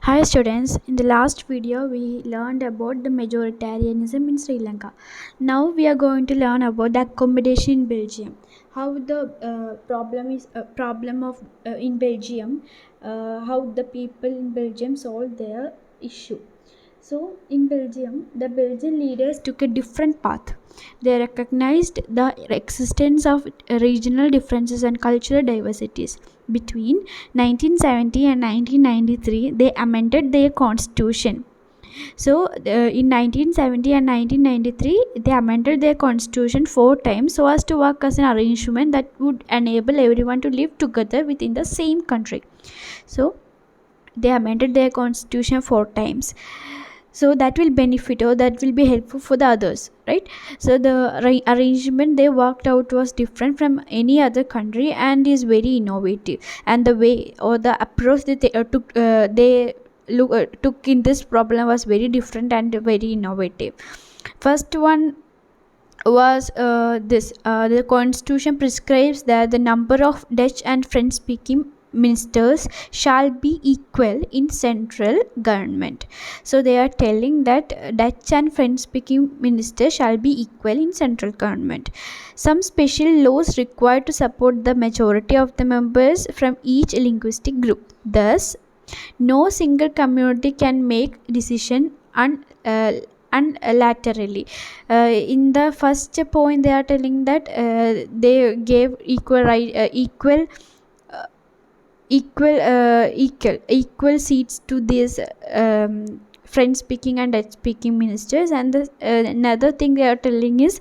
Hi students, in the last video we learned about the majoritarianism in Sri Lanka. Now we are going to learn about the accommodation in Belgium. How the problem of in Belgium, how the people in Belgium solve their issue. So in Belgium, the Belgian leaders took a different path. They recognized the existence of regional differences and cultural diversities. Between 1970 and 1993, they amended their constitution. So, in 1970 and 1993, they amended their constitution 4 times so as to work as an arrangement that would enable everyone to live together within the same country. So, they amended their constitution 4 times, so that will benefit or that will be helpful for the others, right? So the arrangement they worked out was different from any other country and is very innovative, and the way or the approach that they took in this problem was very different and very innovative. First one was the constitution prescribes that the number of Dutch and French speaking ministers shall be equal in central government. So they are telling that Dutch and French speaking ministers shall be equal in central government. Some special laws required to support the majority of the members from each linguistic group. Thus, no single community can make decision unilaterally. In the first point, they are telling that they gave equal seats to these French speaking and Dutch speaking ministers, and another thing they are telling is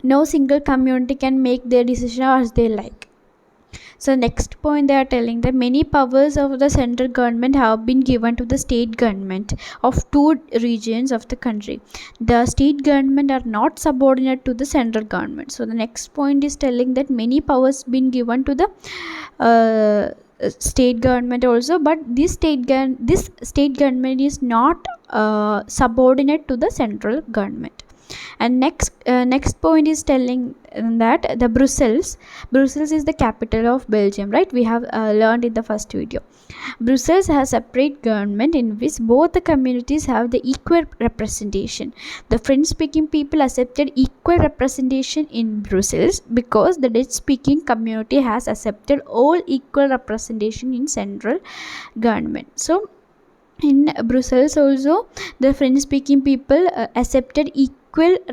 no single community can make their decision as they like. So next point, they are telling that many powers of the central government have been given to the state government of two regions of the country. The state government are not subordinate to the central government. So the next point is telling that many powers been given to the state government also, but this state government is not subordinate to the central government. And next point is telling that the Brussels is the capital of Belgium, right? We have learned in the first video. Brussels has a separate government in which both the communities have the equal representation. The French speaking people accepted equal representation in Brussels because the Dutch speaking community has accepted all equal representation in central government. So in Brussels also, the French speaking people accepted equal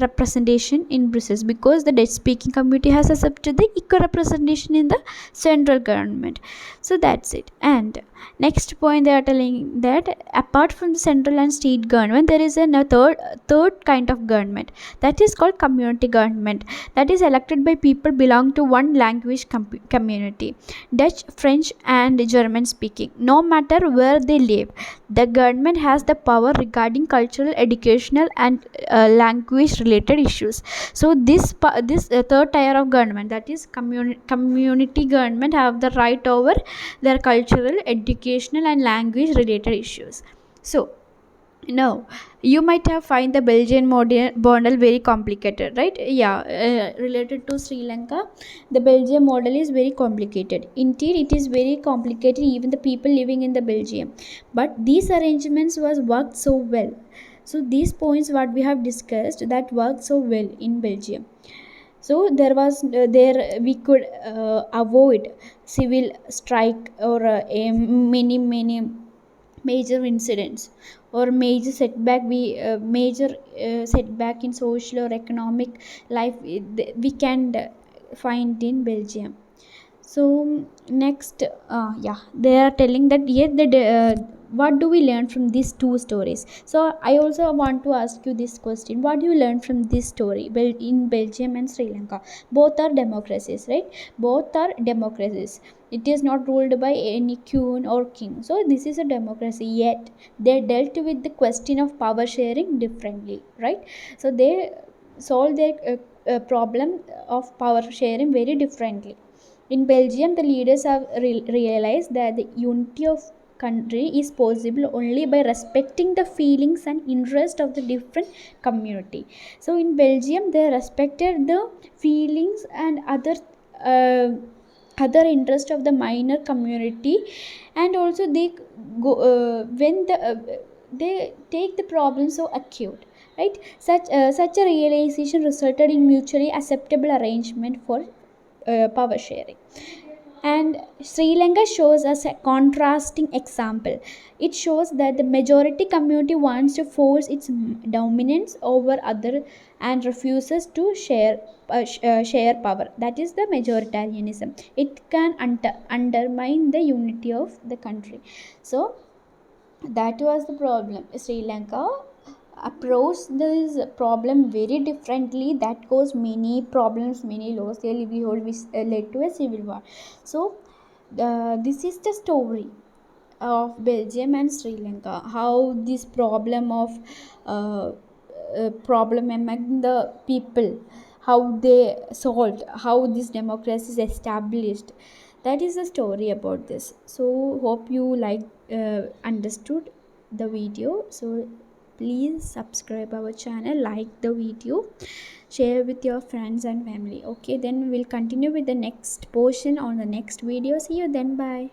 representation in Brussels because the Dutch speaking community has accepted the equal representation in the central government. So that's it. And next point, they are telling that apart from the central and state government, there is a third kind of government that is called community government, that is elected by people belong to one language community, Dutch, French and German speaking, no matter where they live. The government has the power regarding cultural, educational and language related issues. So this third tier of government, that is community government, have the right over their cultural, educational and language related issues. So now you might have find the Belgian model very complicated, right? Yeah, related to Sri Lanka, the Belgium model is very complicated. Indeed, it is very complicated, even the people living in the Belgium. But these arrangements was worked so well. So these points what we have discussed that worked so well in Belgium. So there we could avoid civil strike or many major incidents or major setback in social or economic life we can find in Belgium. So next, they are telling that yet what do we learn from these two stories? So I also want to ask you this question: what do you learn from this story? In Belgium and Sri Lanka, both are democracies, right? Both are democracies. It is not ruled by any queen or king. So this is a democracy. Yet they dealt with the question of power sharing differently, right? So they solved their problem of power sharing very differently. In Belgium, the leaders have realized that the unity of country is possible only by respecting the feelings and interest of the different community. So in Belgium, they respected the feelings and other uh, other interest of the minor community. And also they go when they take the problem so acute, right? Such a realization resulted in mutually acceptable arrangement for power sharing. And Sri Lanka shows us a contrasting example. It shows that the majority community wants to force its dominance over other and refuses to share power. That is the majoritarianism. It can undermine the unity of the country. So that was the problem. Sri Lanka approached this problem very differently, that caused many problems, many loss their livelihood, which led to a civil war. So this is the story of Belgium and Sri Lanka, how this problem among the people, how they solved, how this democracy is established. That is the story about this. So hope you understood the video. So please subscribe our channel, like the video, share with your friends and family. Okay, then we'll continue with the next portion on the next video. See you then, bye.